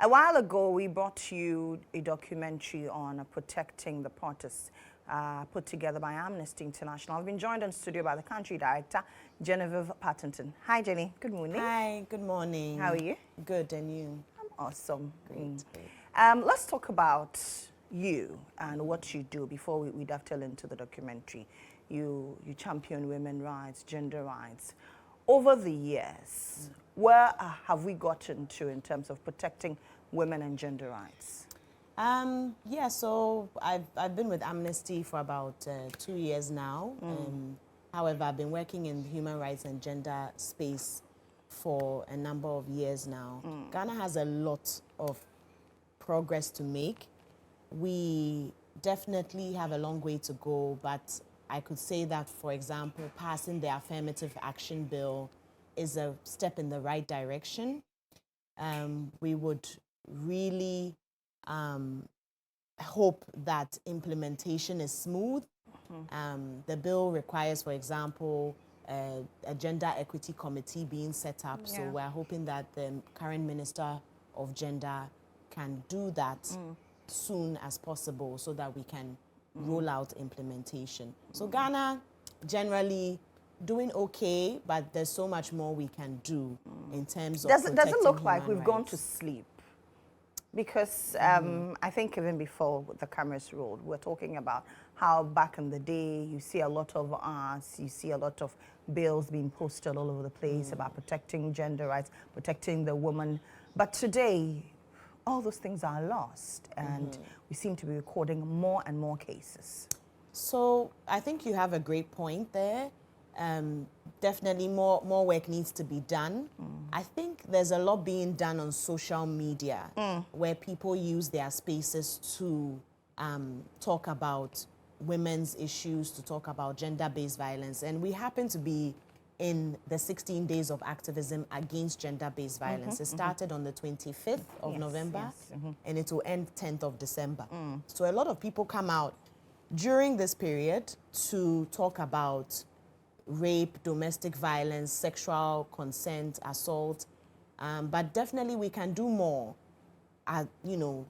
A while ago, we brought you a documentary on protecting the protests put together by Amnesty International. I've been joined in studio by the country director, Genevieve Partington. Hi, Jenny. Good morning. Hi, good morning. How are you? Good, and you? I'm awesome. Great. Let's talk about you and what you do before we dovetail into the documentary. You champion women's rights, gender rights. Over the years, where have we gotten to in terms of protecting women and gender rights? Yeah, so I've been with Amnesty for about 2 years now. However, I've been working in the human rights and gender space for a number of years now. Ghana has a lot of progress to make. We definitely have a long way to go, but I could say that, for example, passing the affirmative action bill is a step in the right direction. We would really hope that implementation is smooth. The bill requires, for example, a gender equity committee being set up. So we're hoping that the current Minister of Gender can do that soon as possible so that we can roll out implementation. So Ghana generally doing okay, but there's so much more we can do in terms of protecting Does it look like human we've gone rights. to sleep? Because I think even before the cameras rolled, we're talking about how back in the day you see a lot of arts, you see a lot of bills being posted all over the place about protecting gender rights, protecting the woman. But today, all those things are lost, and we seem to be recording more and more cases. So I think you have a great point there. Definitely more work needs to be done. I think there's a lot being done on social media where people use their spaces to talk about women's issues, to talk about gender-based violence. And we happen to be in the 16 days of activism against gender-based violence. It started on the 25th of November, and it will end 10th of December. So a lot of people come out during this period to talk about rape, domestic violence, sexual consent, assault. But definitely we can do more, you know,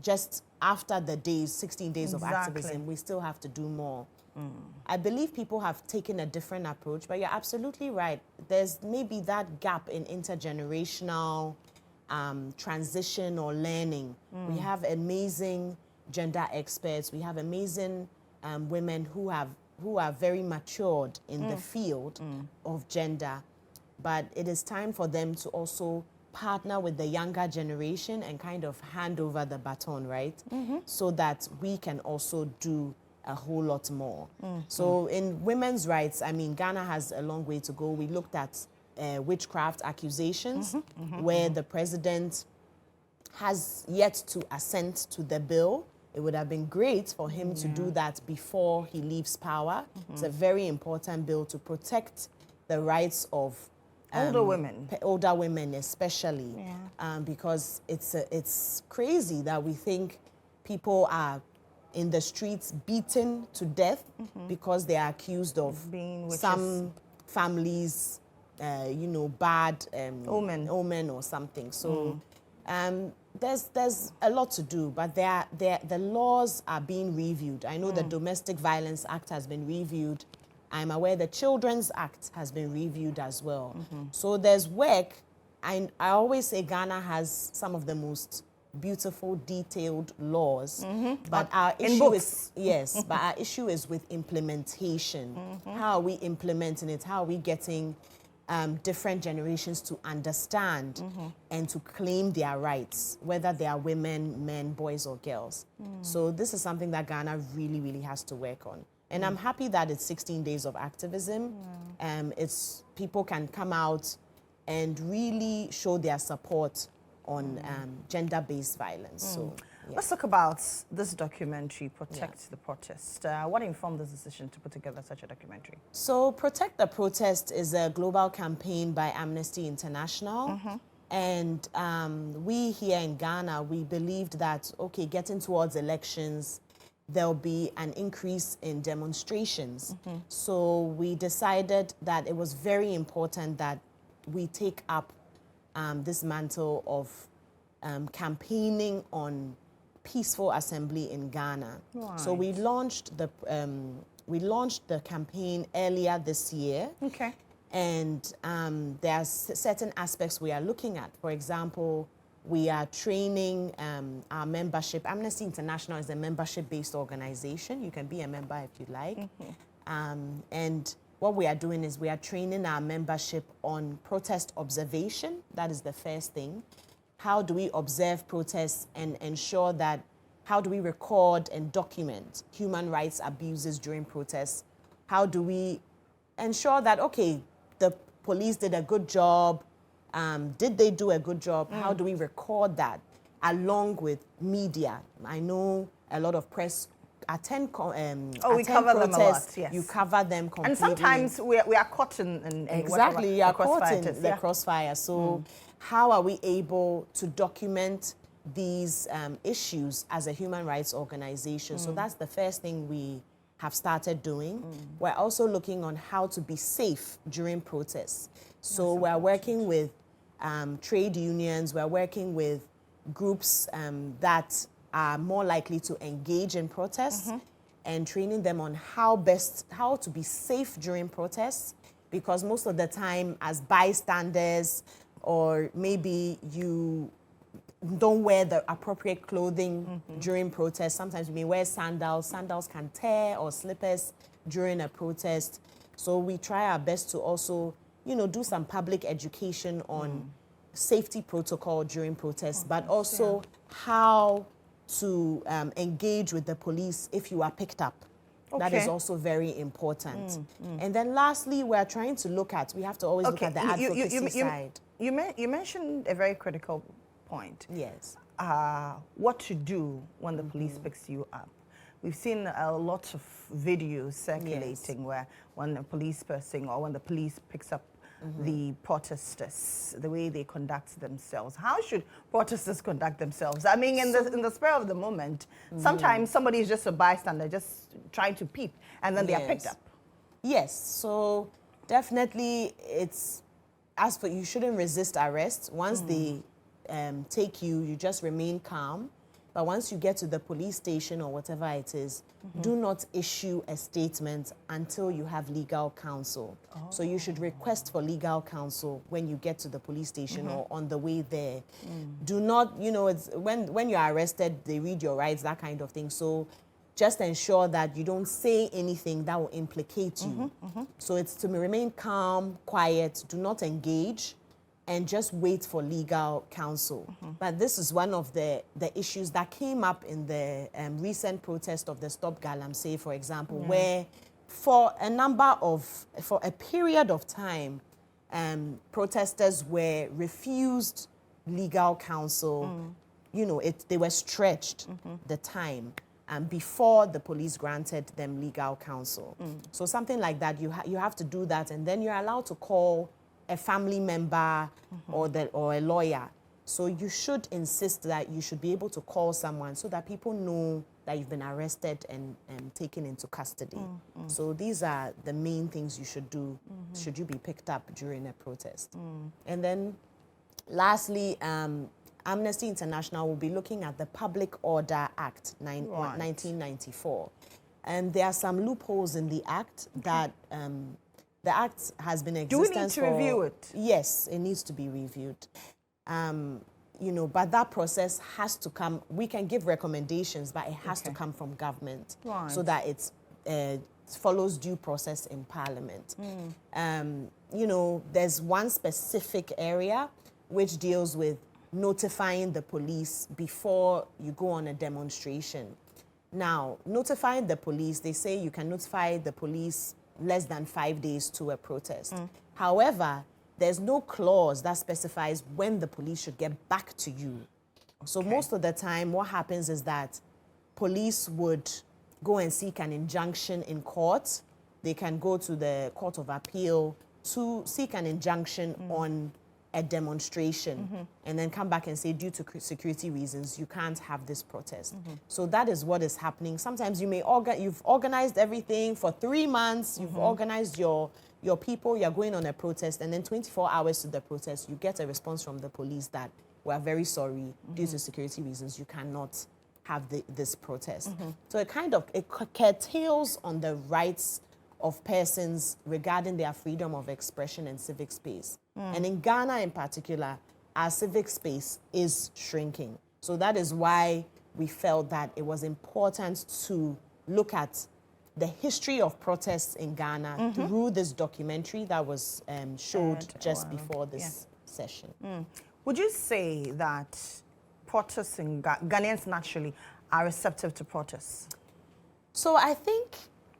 just after the days, 16 days of activism, we still have to do more. I believe people have taken a different approach, but you're absolutely right. There's maybe that gap in intergenerational transition or learning. We have amazing gender experts. We have amazing women who are very matured in the field of gender, but it is time for them to also partner with the younger generation and kind of hand over the baton, right? So that we can also do a whole lot more. So in women's rights, I mean, Ghana has a long way to go. We looked at witchcraft accusations where the president has yet to assent to the bill. It would have been great for him to do that before he leaves power. It's a very important bill to protect the rights of older women especially, because it's crazy that we think people are in the streets beaten to death because they are accused of being some families, you know, bad omen or something. So there's a lot to do, but the laws are being reviewed. I know the Domestic Violence Act has been reviewed. I'm aware the Children's Act has been reviewed as well. So there's work. I always say Ghana has some of the most beautiful, detailed laws, but our issue is but our issue is with implementation. How are we implementing it? How are we getting different generations to understand and to claim their rights, whether they are women, men, boys, or girls? So this is something that Ghana really, really has to work on. And I'm happy that it's 16 days of activism. It's people can come out and really show their support on gender-based violence. So let's talk about this documentary, Protect the Protest. What informed this decision to put together such a documentary? So Protect the Protest is a global campaign by Amnesty International. And we here in Ghana, we believed that, okay, getting towards elections, there'll be an increase in demonstrations. So we decided that it was very important that we take up this mantle of campaigning on peaceful assembly in Ghana. Right. So we launched the campaign earlier this year. Okay. And there are certain aspects we are looking at. For example, we are training our membership. Amnesty International is a membership-based organization. You can be a member if you like. And what we are doing is we are training our membership on protest observation. That is the first thing. How do we observe protests and ensure that, how do we record and document human rights abuses during protests? How do we ensure that, okay, the police did a good job? Did they do a good job? How do we record that along with media? I know a lot of press attend we cover them a lot, yes. You cover them completely. And sometimes we are caught in exactly, you are caught in the yeah. crossfire. So how are we able to document these issues as a human rights organization? So that's the first thing we have started doing. We're also looking on how to be safe during protests. So we're working with trade unions, we're working with groups that are more likely to engage in protests and training them on how to be safe during protests, because most of the time as bystanders, or maybe you don't wear the appropriate clothing during protests. Sometimes you may wear sandals. Sandals can tear, or slippers during a protest. So we try our best to also, do some public education on safety protocol during protests, but also how to engage with the police if you are picked up. That is also very important. And then lastly, we're trying to look at, we have to always look at the advocacy side. You mentioned a very critical point. Yes. What to do when the police picks you up. We've seen a lot of videos circulating where when a police person or when the police picks up the protesters, the way they conduct themselves. How should protesters conduct themselves? I mean, in the spur of the moment, sometimes somebody is just a bystander, just trying to peep, and then they are picked up. Yes, so definitely it's, as for, you shouldn't resist arrest. Once they take you, you just remain calm. But once you get to the police station or whatever it is, do not issue a statement until you have legal counsel. So you should request for legal counsel when you get to the police station or on the way there. Do not, it's when you're arrested, they read your rights, that kind of thing. So just ensure that you don't say anything that will implicate you. So it's to remain calm, quiet, do not engage, and just wait for legal counsel. But this is one of the issues that came up in the recent protest of the Stop Galamsey, for example, where for a period of time, protesters were refused legal counsel. They were stretched the time before the police granted them legal counsel. So something like that, you have to do that, and then you're allowed to call a family member or a lawyer. So you should insist that you should be able to call someone so that people know that you've been arrested and taken into custody. So these are the main things you should do should you be picked up during a protest. And then lastly, Amnesty International will be looking at the Public Order Act 1994. And there are some loopholes in the act that the act has been in existence. Do we need to review it? Yes, it needs to be reviewed. But that process has to come. We can give recommendations, but it has to come from government so that it follows due process in Parliament. There's one specific area which deals with notifying the police before you go on a demonstration. Now, notifying the police, they say you can notify the police less than 5 days to a protest. However, there's no clause that specifies when the police should get back to you. So most of the time, what happens is that police would go and seek an injunction in court. They can go to the Court of Appeal to seek an injunction on a demonstration and then come back and say, due to security reasons, you can't have this protest. So that is what is happening. Sometimes you may you've organized everything for 3 months, you've organized your people, you're going on a protest, and then 24 hours to the protest, you get a response from the police that we're very sorry, due to security reasons, you cannot have this protest. So it curtails on the rights of persons regarding their freedom of expression and civic space. And in Ghana in particular, our civic space is shrinking. So that is why we felt that it was important to look at the history of protests in Ghana through this documentary that was showed just before this session. Would you say that protests in Ghanaians naturally are receptive to protests? So I think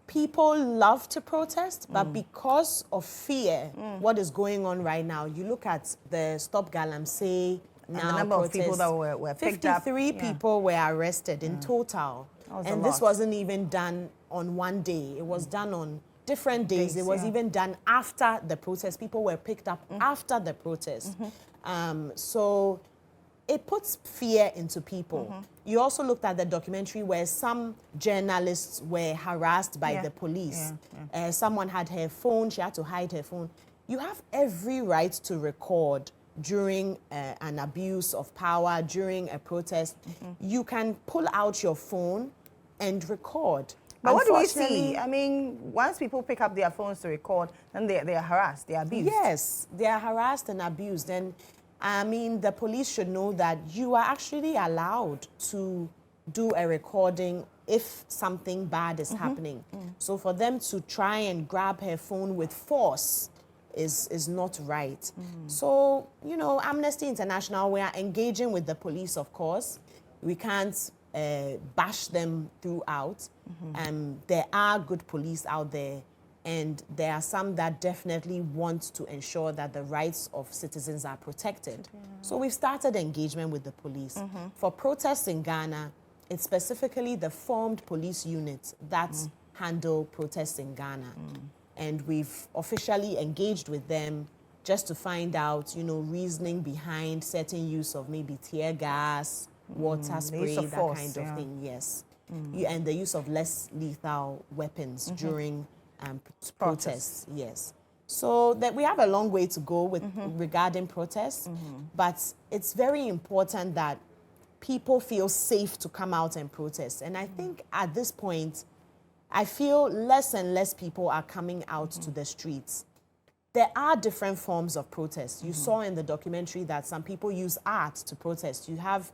people love to protest, but because of fear, what is going on right now, you look at the Stop Galamsey now and the number protests, of people that were picked up. 53 people were arrested in total. And this wasn't even done on one day. It was done on different days. It was even done after the protest. People were picked up after the protest. So it puts fear into people. You also looked at the documentary where some journalists were harassed by the police. Someone had her phone, she had to hide her phone. You have every right to record during an abuse of power, during a protest. You can pull out your phone and record. But what do we see? I mean, once people pick up their phones to record, then they are harassed, they are abused. Yes, they are harassed and abused. And I mean, the police should know that you are actually allowed to do a recording if something bad is happening. So for them to try and grab her phone with force is not right. So, you know, Amnesty International, we are engaging with the police, of course. We can't bash them throughout. There are good police out there, and there are some that definitely want to ensure that the rights of citizens are protected. So we've started engagement with the police. For protests in Ghana, it's specifically the formed police units that handle protests in Ghana. And we've officially engaged with them just to find out, you know, reasoning behind certain use of maybe tear gas, water spray, that force, kind of thing, yes. And the use of less lethal weapons during protests, yes. So that we have a long way to go with regarding protests, but it's very important that people feel safe to come out and protest. And I think at this point, I feel less and less people are coming out to the streets. There are different forms of protest. You saw in the documentary that some people use art to protest. You have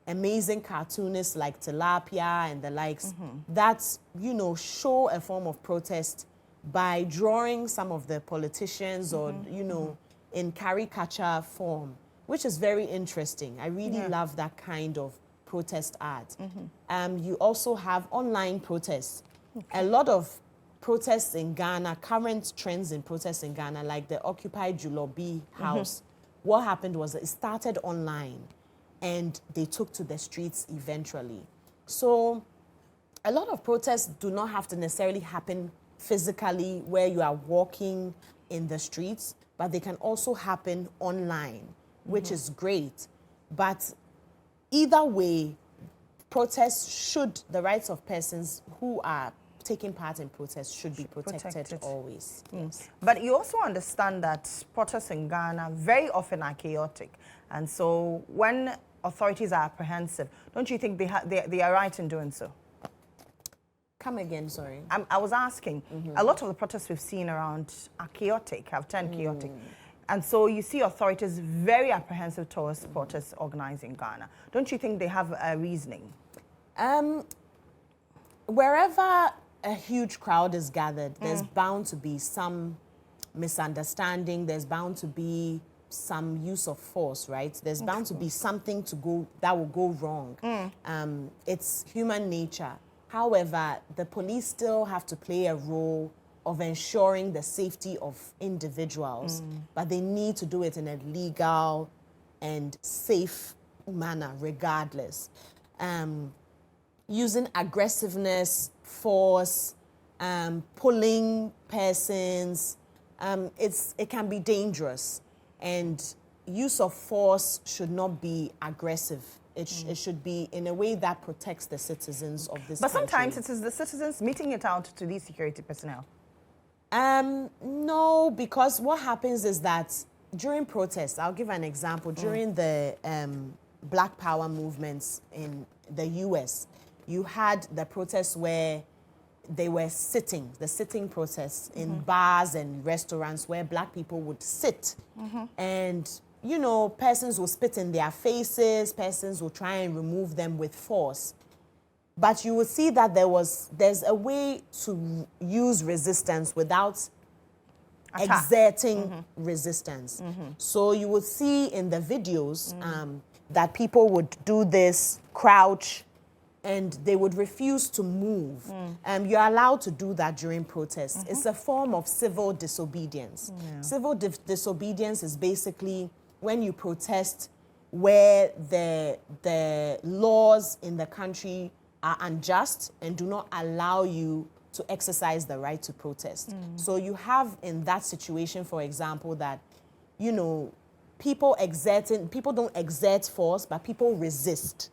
amazing cartoonists like Tilapia and the likes that, you know, show a form of protest by drawing some of the politicians or, you know, in caricature form, which is very interesting. I really love that kind of protest art. You also have online protests. A lot of protests in Ghana, current trends in protests in Ghana, like the Occupy Julobi house, what happened was it started online and they took to the streets eventually. So a lot of protests do not have to necessarily happen physically where you are walking in the streets, but they can also happen online, which is great. But either way, protests the rights of persons who are taking part in protests should be protected always. Yes. But you also understand that protests in Ghana very often are chaotic. And so when authorities are apprehensive, don't you think they are right in doing so? Come again, sorry. I was asking, a lot of the protests we've seen around are chaotic, have turned chaotic. And so you see authorities very apprehensive towards protests organized in Ghana. Don't you think they have a reasoning? Wherever a huge crowd is gathered, there's bound to be some misunderstanding, there's bound to be some use of force, right? There's bound to be something that will go wrong. It's human nature. However, the police still have to play a role of ensuring the safety of individuals, but they need to do it in a legal and safe manner regardless. Using aggressiveness, force, pulling persons, it can be dangerous. And use of force should not be aggressive. It should be in a way that protects the citizens of this country. But sometimes it is the citizens meeting it out to these security personnel. No, because what happens is that during protests, I'll give an example. During the Black Power movements in the US, you had the protests where they were sitting, the sitting protests in bars and restaurants where Black people would sit. And, you know, persons will spit in their faces, persons will try and remove them with force. But you will see that there's a way to use resistance without exerting resistance. So you will see in the videos that people would do this, crouch, and they would refuse to move. You're allowed to do that during protests. It's a form of civil disobedience. Civil disobedience is basically when you protest where the laws in the country are unjust and do not allow you to exercise the right to protest. So you have in that situation, for example, that, you know, people don't exert force, but people resist.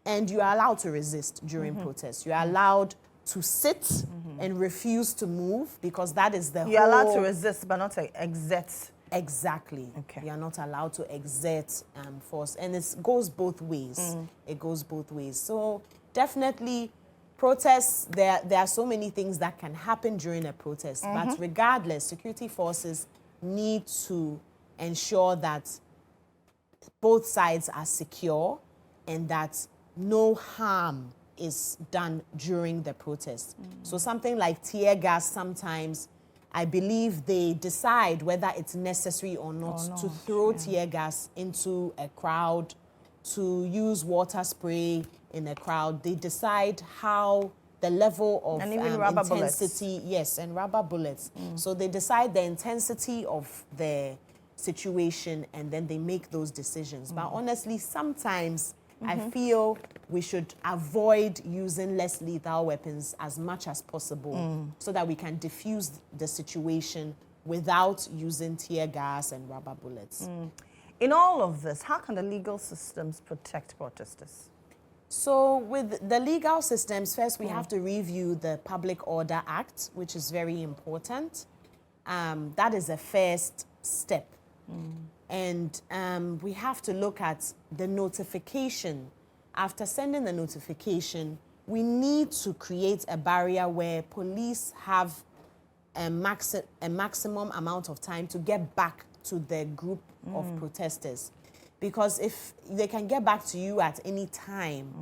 And you are allowed to resist during protests. You are allowed to sit and refuse to move because that is the You're allowed to resist, but not to exert. Exactly. Okay. You are not allowed to exert force. And it goes both ways. It goes both ways. So definitely protests, there are so many things that can happen during a protest. But regardless, security forces need to ensure that both sides are secure and that no harm is done during the protest. So something like tear gas, sometimes I believe they decide whether it's necessary or not to throw tear gas into a crowd, to use water spray in a crowd. They decide how the level of and even rubber intensity, bullets. yes, and rubber bullets. So they decide the intensity of the situation and then they make those decisions. But honestly, sometimes I feel we should avoid using less lethal weapons as much as possible so that we can diffuse the situation without using tear gas and rubber bullets. In all of this, how can the legal systems protect protesters? So with the legal systems, first we have to review the Public Order Act, which is very important. That is a first step. And we have to look at the notification. After sending the notification, we need to create a barrier where police have a maximum amount of time to get back to the group of protesters. Because if they can get back to you at any time,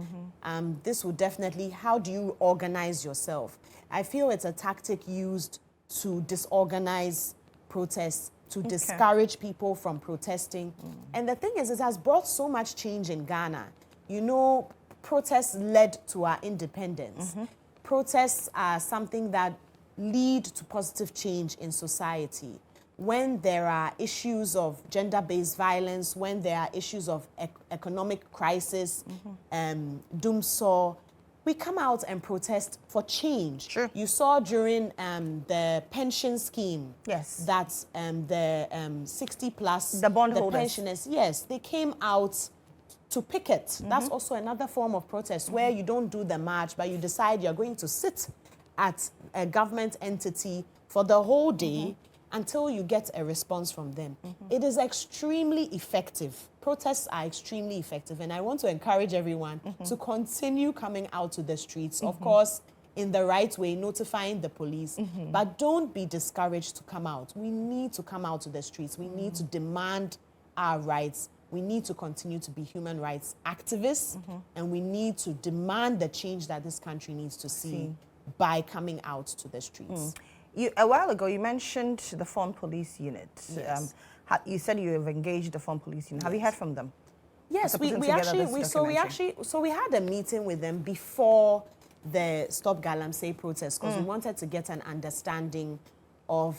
this would definitely, how do you organize yourself? I feel it's a tactic used to disorganize protests, to discourage people from protesting. And the thing is, it has brought so much change in Ghana. You know, protests led to our independence. Protests are something that lead to positive change in society. When there are issues of gender-based violence, when there are issues of economic crisis, doomsaw, we come out and protest for change. Sure. You saw during the pension scheme that the 60 plus, the bondholders, pensioners, yes, they came out to picket. That's also another form of protest where you don't do the march, but you decide you're going to sit at a government entity for the whole day until you get a response from them. It is extremely effective. Protests are extremely effective, and I want to encourage everyone to continue coming out to the streets. Of course, in the right way, notifying the police, but don't be discouraged to come out. We need to come out to the streets. We need to demand our rights. We need to continue to be human rights activists, and we need to demand the change that this country needs to see by coming out to the streets. A while ago, you mentioned the Fawn Police Unit. Yes. You said you have engaged the Fawn Police Unit. Have you heard from them? Yes, we had a meeting with them before the Stop Galamsey protest because we wanted to get an understanding of,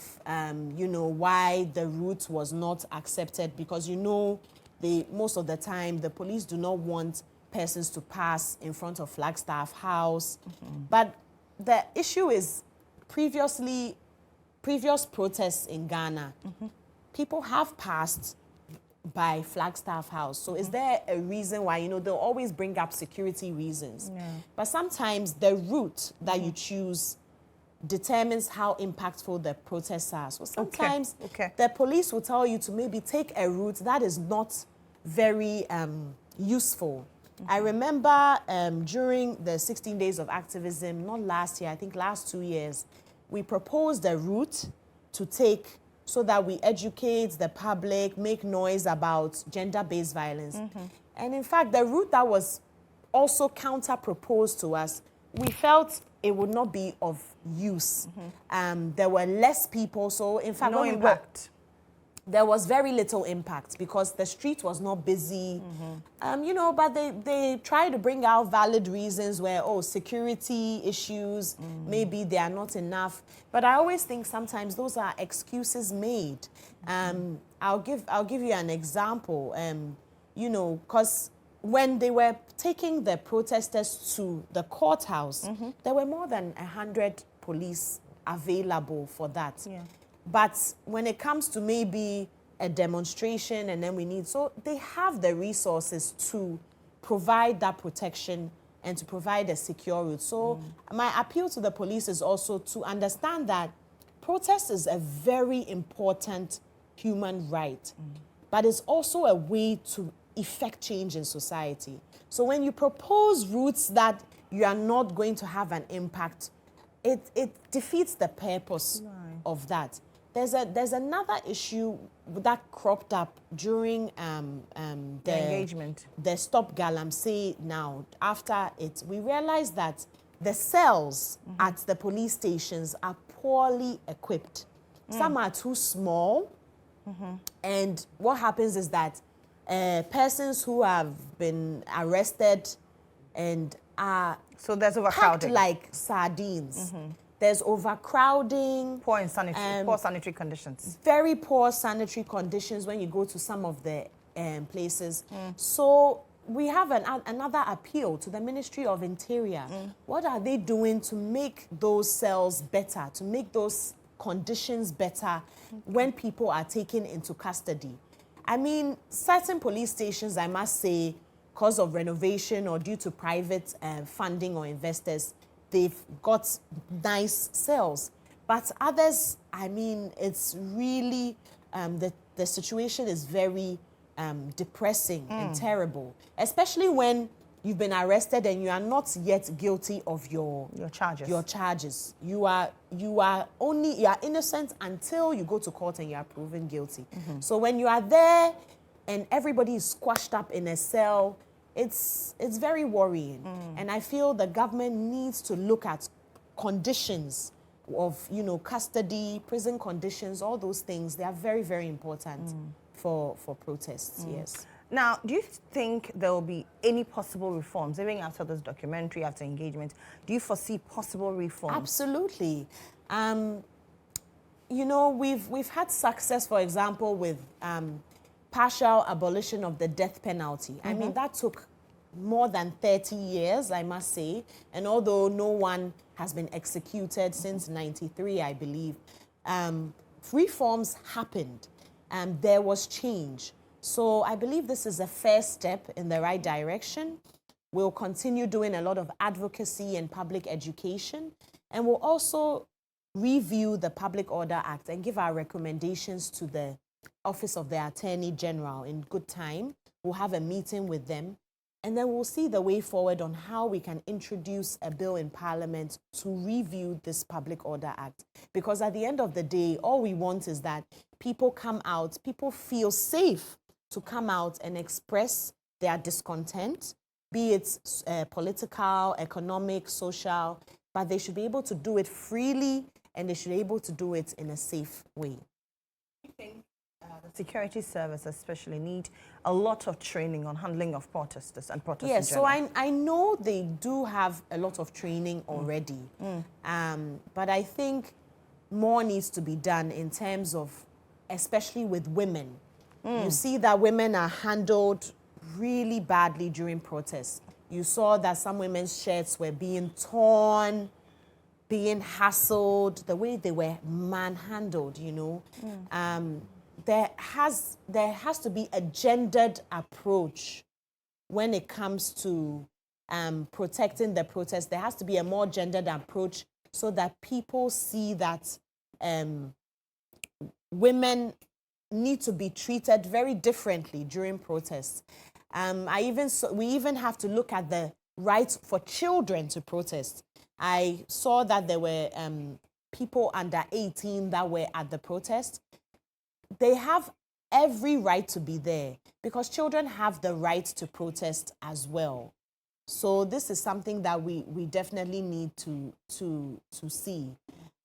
you know, why the route was not accepted because, you know, most of the time the police do not want persons to pass in front of Flagstaff House. But the issue is previous protests in Ghana, people have passed by Flagstaff House. So is there a reason why, you know, they'll always bring up security reasons. But sometimes the route that you choose determines how impactful the protests are. So sometimes Okay. the police will tell you to maybe take a route that is not very useful. I remember during the 16 days of activism, not last year, I think last 2 years, we proposed a route to take so that we educate the public, make noise about gender-based violence. And in fact, the route that was also counter-proposed to us, we felt it would not be of use. There were less people, so in fact, No impact. there was very little impact because the street was not busy. You know, but they try to bring out valid reasons where, oh, security issues, maybe they are not enough. But I always think sometimes those are excuses made. I'll give you an example. You know, because when they were taking the protesters to the courthouse, there were more than 100 police available for that. Yeah. But when it comes to maybe a demonstration and then we need, so they have the resources to provide that protection and to provide a secure route. So my appeal to the police is also to understand that protest is a very important human right, but it's also a way to effect change in society. So when you propose routes that you are not going to have an impact, it defeats the purpose of that. There's another issue that cropped up during The engagement. the Stop Galamsey now. After it, we realized that the cells at the police stations are poorly equipped. Some are too small. And what happens is that persons who have been arrested and are So there's packed overcrowding. like sardines. There's overcrowding. Poor sanitary conditions. Very poor sanitary conditions when you go to some of the places. So we have another appeal to the Ministry of Interior. What are they doing to make those cells better, to make those conditions better when people are taken into custody? I mean, certain police stations, I must say, because of renovation or due to private funding or investors, they've got nice cells. But others, I mean, it's really, the situation is very depressing and terrible, especially when you've been arrested and you are not yet guilty of your charges. You are innocent until you go to court and you are proven guilty. So when you are there and everybody is squashed up in a cell, it's very worrying. And I feel the government needs to look at conditions of, you know, custody, prison conditions, all those things. They are very, very important for protests, yes. Now, do you think there will be any possible reforms, even after this documentary, after engagement? Do you foresee possible reforms? Absolutely. You know, we've had success, for example, with partial abolition of the death penalty. I mean, that took more than 30 years, I must say. And although no one has been executed since 93, I believe, reforms happened and there was change. So I believe this is a first step in the right direction. We'll continue doing a lot of advocacy and public education, and we'll also review the Public Order Act and give our recommendations to the Office of the Attorney General in good time. We'll have a meeting with them, and then we'll see the way forward on how we can introduce a bill in Parliament to review this Public Order Act. Because at the end of the day, all we want is that people come out, people feel safe to come out and express their discontent, be it political, economic, social, but they should be able to do it freely and they should be able to do it in a safe way. I think the security service especially need a lot of training on handling of protesters and protesters. Yes, so I know they do have a lot of training already, but I think more needs to be done in terms of, especially with women. You see that women are handled really badly during protests. You saw that some women's shirts were being torn, being hassled, the way they were manhandled, you know. There has to be a gendered approach when it comes to protecting the protest. There has to be a more gendered approach so that people see that women need to be treated very differently during protests. We even have to look at the right for children to protest. I saw that there were people under 18 that were at the protest. They have every right to be there because children have the right to protest as well. So this is something that we definitely need to see.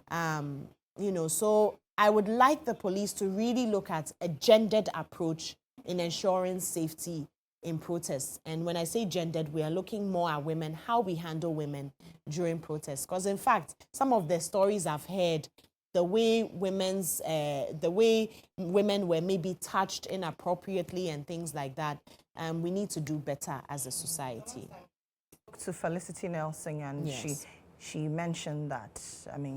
So I would like the police to really look at a gendered approach in ensuring safety in protests. And when I say gendered, we are looking more at women, how we handle women during protests. Because in fact, some of the stories I've heard, the way women were maybe touched inappropriately and things like that, we need to do better as a society. To Felicity Nelson, and yes. she mentioned that,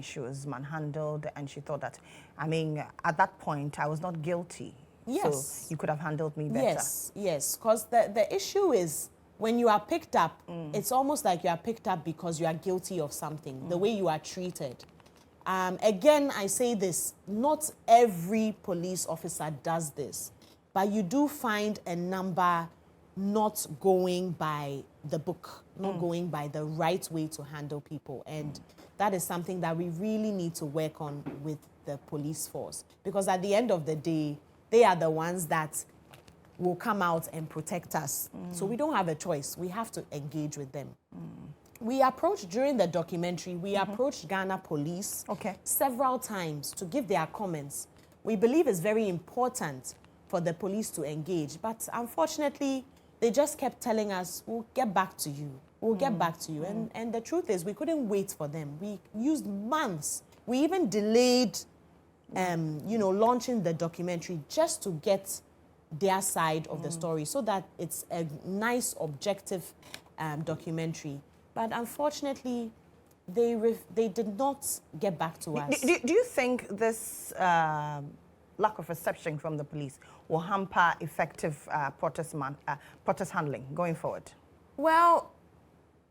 she was manhandled, and she thought that, at that point, I was not guilty. Yes. So you could have handled me better. Yes, because the issue is when you are picked up, it's almost like you are picked up because you are guilty of something, the way you are treated. Again, I say this, not every police officer does this, but you do find a number not going by the book, not going by the right way to handle people. And that is something that we really need to work on with the police force. Because at the end of the day, they are the ones that will come out and protect us. So we don't have a choice. We have to engage with them. We approached, during the documentary, we approached Ghana police several times to give their comments. We believe it's very important for the police to engage, but unfortunately, they just kept telling us, we'll get back to you. We'll get back to you. And the truth is, we couldn't wait for them. We used months. We even delayed, launching the documentary just to get their side of the story so that it's a nice, objective documentary. But unfortunately, they did not get back to us. Do you think this lack of reception from the police will hamper effective protest handling going forward? Well,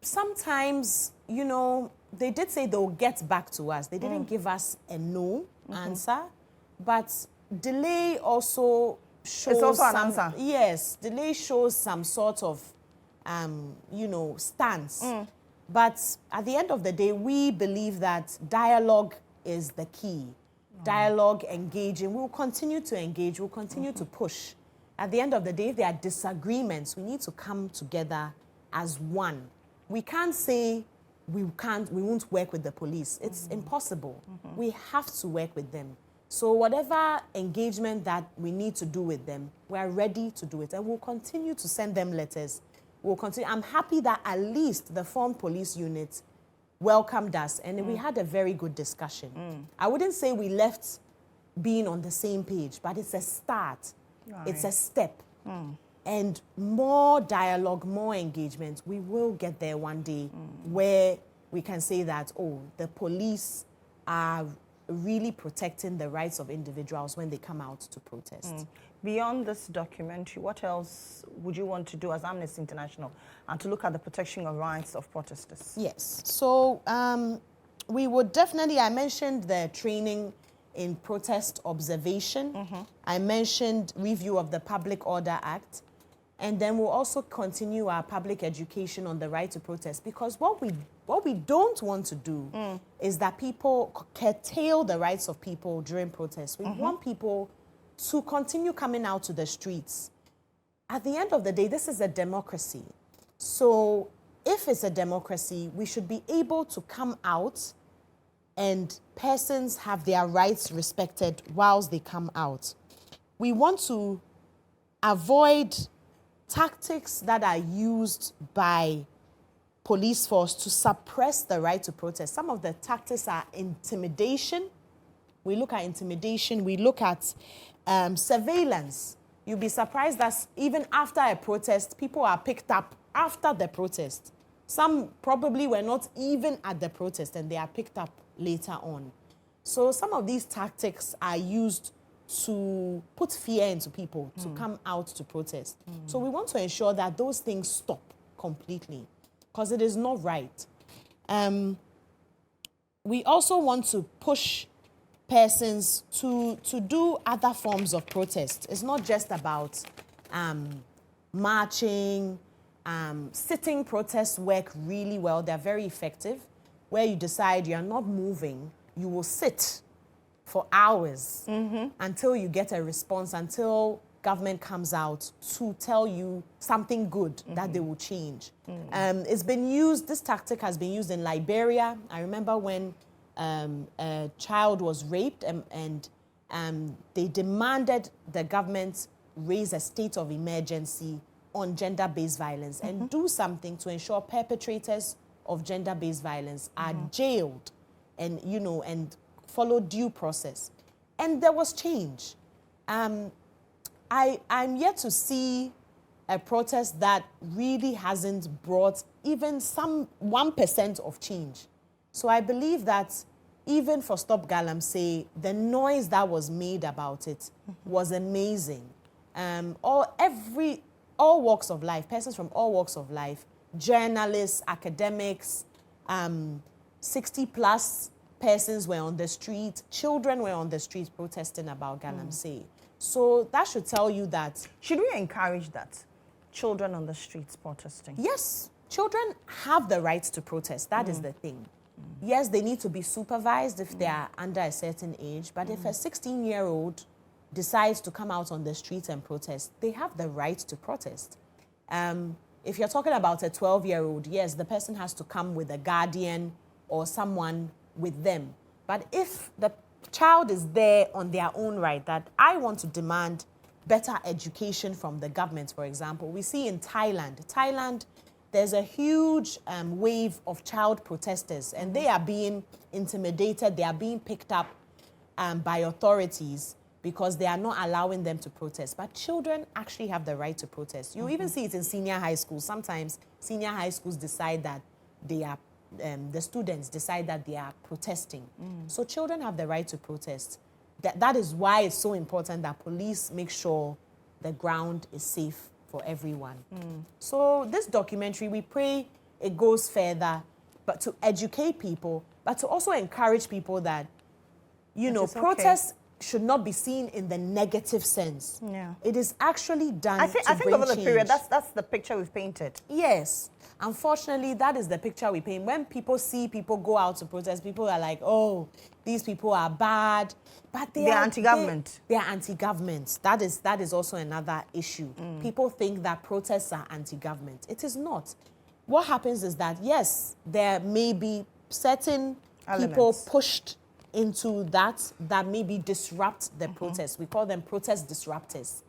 sometimes, they did say they'll get back to us. They didn't give us a no answer, but delay also shows it's also an answer. Yes, delay shows some sort of, stance. But at the end of the day, we believe that dialogue is the key. Dialogue, engaging. We'll continue to engage. We'll continue to push. At the end of the day, if there are disagreements, we need to come together as one. We can't say we won't work with the police. It's impossible. We have to work with them. So whatever engagement that we need to do with them, we are ready to do it. And we'll continue to send them letters. We'll continue. I'm happy that at least the formed police unit welcomed us, and we had a very good discussion. I wouldn't say we left being on the same page, but it's a start. Right. It's a step. And more dialogue, more engagement, we will get there one day where we can say that, the police are really protecting the rights of individuals when they come out to protest. Beyond this documentary, what else would you want to do as Amnesty International and to look at the protection of rights of protesters? Yes. So we would definitely, I mentioned the training in protest observation. I mentioned review of the Public Order Act. And then we'll also continue our public education on the right to protest, because what we don't want to do is that people curtail the rights of people during protests. We want people to continue coming out to the streets. At the end of the day, this is a democracy. So if it's a democracy, we should be able to come out and persons have their rights respected whilst they come out. We want to avoid tactics that are used by police force to suppress the right to protest. Some of the tactics are intimidation. We look at intimidation. We look at surveillance. You'll be surprised that even after a protest, people are picked up after the protest. Some probably were not even at the protest and they are picked up later on. So some of these tactics are used to put fear into people to come out to protest. So we want to ensure that those things stop completely, because it is not right. we also want to push persons to do other forms of protest. It's not just about marching. Sitting protests work really well. They're very effective. Where you decide you're not moving, you will sit for hours until you get a response, until government comes out to tell you something good that they will change. It's been used, this tactic has been used in Liberia. I remember when a child was raped and they demanded the government raise a state of emergency on gender-based violence and do something to ensure perpetrators of gender-based violence are jailed and, you know, and follow due process. And there was change. I'm yet to see a protest that really hasn't brought even some 1% of change. So I believe that even for Stop Galamsey, the noise that was made about it was amazing. All walks of life, persons from all walks of life, journalists, academics, 60+ persons were on the street, children were on the street protesting about Galamsey. So that should tell you that... Should we encourage that? Children on the streets protesting? Yes, children have the right to protest. That is the thing. Yes, they need to be supervised if they are under a certain age, but if a 16-year-old decides to come out on the streets and protest, they have the right to protest. If you're talking about a 12-year-old, yes, the person has to come with a guardian or someone with them. But if the child is there on their own right, that I want to demand better education from the government, for example, we see in Thailand, there's a huge wave of child protesters, and they are being intimidated, they are being picked up by authorities because they are not allowing them to protest. But children actually have the right to protest. You even see it in senior high schools. Sometimes senior high schools decide that they are, the students decide that they are protesting. So children have the right to protest. That is why it's so important that police make sure the ground is safe for everyone. So this documentary, we pray it goes further, but to educate people, but to also encourage people that, you know, protests should not be seen in the negative sense. Yeah. It is actually done to bring change. I think over the period, that's the picture we've painted. Yes. Unfortunately, that is the picture we paint. When people see people go out to protest, people are like, oh, these people are bad. But they are anti-government. They are anti-government. That is also another issue. People think that protests are anti-government. It is not. What happens is that, yes, there may be certain people pushed into that maybe disrupt the protest. We call them protest disruptors.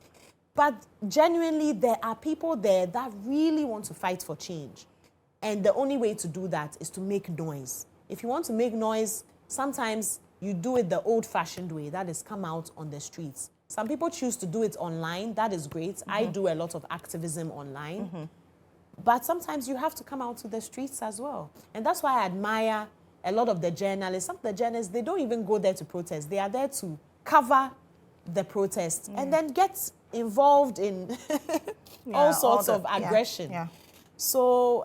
But genuinely, there are people there that really want to fight for change. And the only way to do that is to make noise. If you want to make noise, sometimes you do it the old-fashioned way, that is come out on the streets. Some people choose to do it online. That is great. I do a lot of activism online. But sometimes you have to come out to the streets as well. And that's why I admire a lot of the journalists. Some of the journalists, they don't even go there to protest. They are there to cover the protest and then get involved in all sorts of aggression. So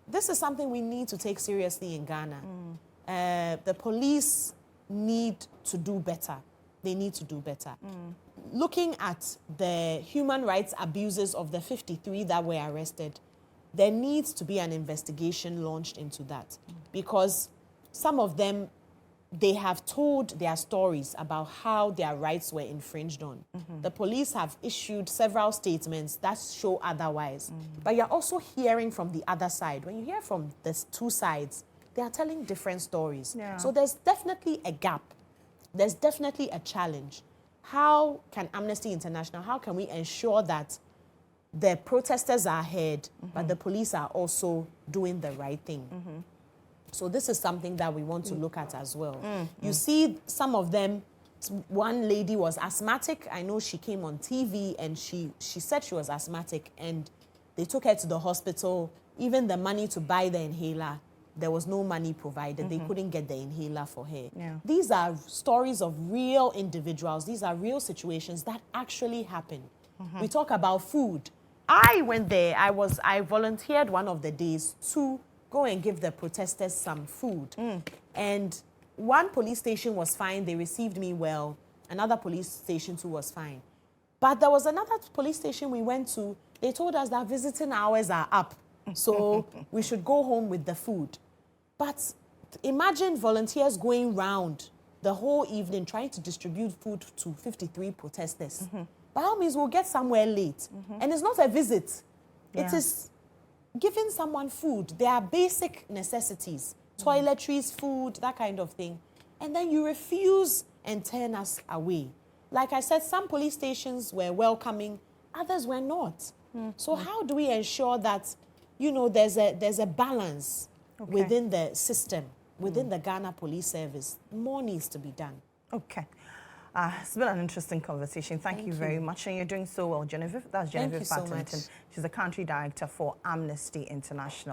this is something we need to take seriously in Ghana. The police need to do better. They need to do better. Looking at the human rights abuses of the 53 that were arrested, there needs to be an investigation launched into that because some of them, they have told their stories about how their rights were infringed on. The police have issued several statements that show otherwise. But you're also hearing from the other side. When you hear from the two sides, they are telling different stories. So there's definitely a gap. There's definitely a challenge. How can Amnesty International, how can we ensure that the protesters are heard, but the police are also doing the right thing? So this is something that we want to look at as well. You see some of them, one lady was asthmatic. I know she came on TV and she said she was asthmatic and they took her to the hospital. Even the money to buy the inhaler, there was no money provided. They couldn't get the inhaler for her. These are stories of real individuals. These are real situations that actually happen. We talk about food. I went there. I volunteered one of the days to go and give the protesters some food. And one police station was fine. They received me well. Another police station too was fine. But there was another police station we went to. They told us that visiting hours are up. So we should go home with the food. But imagine volunteers going round the whole evening trying to distribute food to 53 protesters. By all means, we'll get somewhere late. And it's not a visit. Yeah. It is giving someone food. There are basic necessities. Toiletries, food, that kind of thing. And then you refuse and turn us away. Like I said, some police stations were welcoming, others were not. So how do we ensure that, you know, there's a balance within the system, within the Ghana Police Service? More needs to be done. Okay. It's been an interesting conversation. Thank you very much. And you're doing so well, Genevieve. That's Genevieve Partington. So much. She's the country director for Amnesty International.